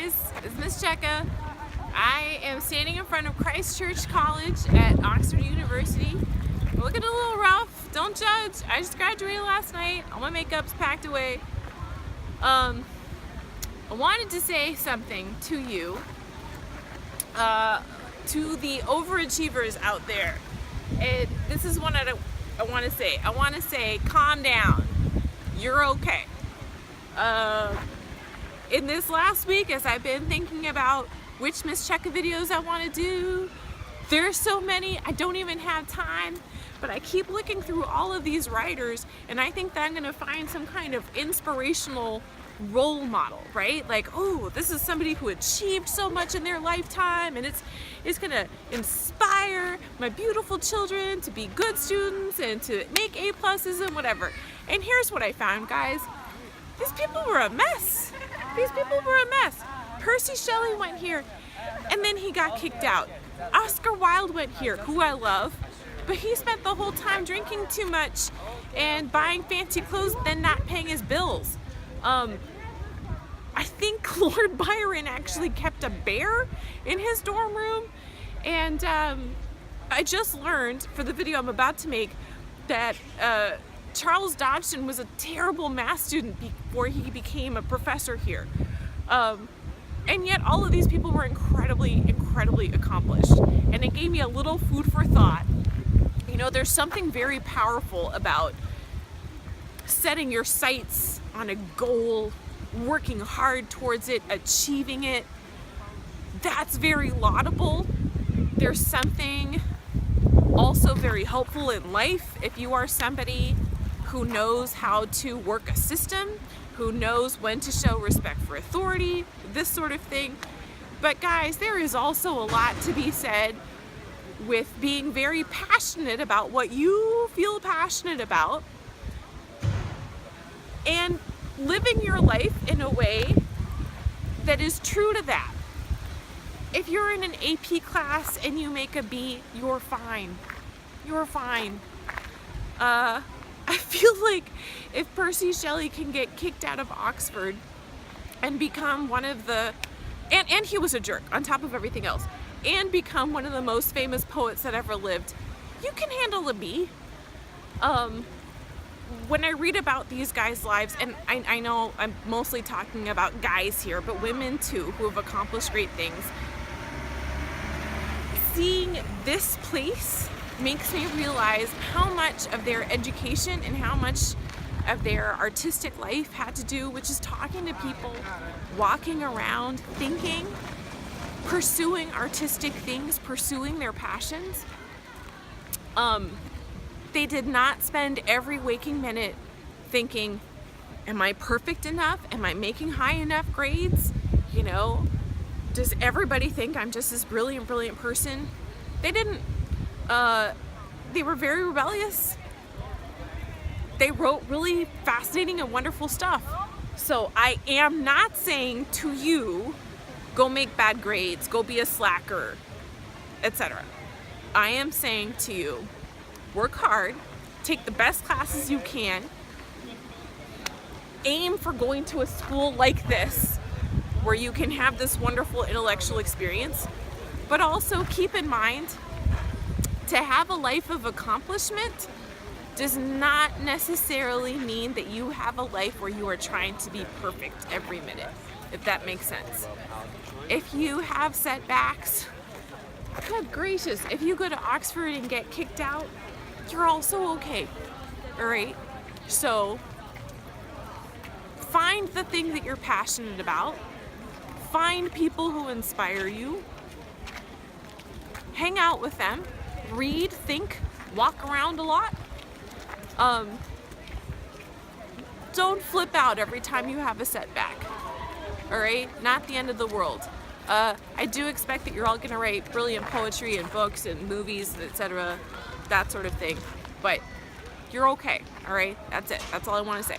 guys, it's Miss Checka. I am standing in front of Christ Church College at Oxford University. I'm looking a little rough, don't judge. I just graduated last night, all my makeup's packed away. I wanted to say something to you, to the overachievers out there. And this is one I want to say. I want to say, calm down. You're okay. In this last week, as I've been thinking about which Miss Checka videos I want to do, there's so many, I don't even have time, but I keep looking through all of these writers, and I think that I'm going to find some kind of inspirational role model, right? Like, oh, this is somebody who achieved so much in their lifetime, and it's going to inspire my beautiful children to be good students and to make A+ and whatever. And here's what I found, guys. These people were a mess. These people were a mess. Percy Shelley went here, and then he got kicked out. Oscar Wilde went here, who I love, but he spent the whole time drinking too much and buying fancy clothes, then not paying his bills. I think Lord Byron actually kept a bear in his dorm room, and I just learned for the video I'm about to make that Charles Dodgson was a terrible math student before he became a professor here. And yet all of these people were incredibly accomplished. And it gave me a little food for thought. You know, there's something very powerful about setting your sights on a goal, working hard towards it, achieving it. That's very laudable. There's something also very helpful in life if you are somebody who knows how to work a system, who knows when to show respect for authority, this sort of thing. But guys, there is also a lot to be said with being very passionate about what you feel passionate about and living your life in a way that is true to that. If you're in an AP class and you make a B, you're fine. You're fine. I feel like if Percy Shelley can get kicked out of Oxford and become one of the, and he was a jerk on top of everything else, and become one of the most famous poets that ever lived, you can handle a B. When I read about these guys' lives, and I know I'm mostly talking about guys here, but women too, who have accomplished great things, seeing this place makes me realize how much of their education and how much of their artistic life had to do with just talking to people, walking around, thinking, pursuing artistic things, pursuing their passions. They did not spend every waking minute thinking, am I perfect enough? Am I making high enough grades? You know, does everybody think I'm just this brilliant person? They didn't. They were very rebellious. They wrote really fascinating and wonderful stuff. So I am not saying to you, go make bad grades, go be a slacker, etc. I am saying to you, work hard, take the best classes you can, aim for going to a school like this where you can have this wonderful intellectual experience, but also keep in mind to have a life of accomplishment does not necessarily mean that you have a life where you are trying to be perfect every minute, if that makes sense. If you have setbacks, good gracious, if you go to Oxford and get kicked out, you're also okay, all right? So find the thing that you're passionate about, find people who inspire you, hang out with them, read, think, walk around a lot. Don't flip out every time you have a setback, all right? Not the end of the world. I do expect that you're all gonna write brilliant poetry and books and movies, etc., that sort of thing, but you're okay, all right? That's it. That's all I want to say.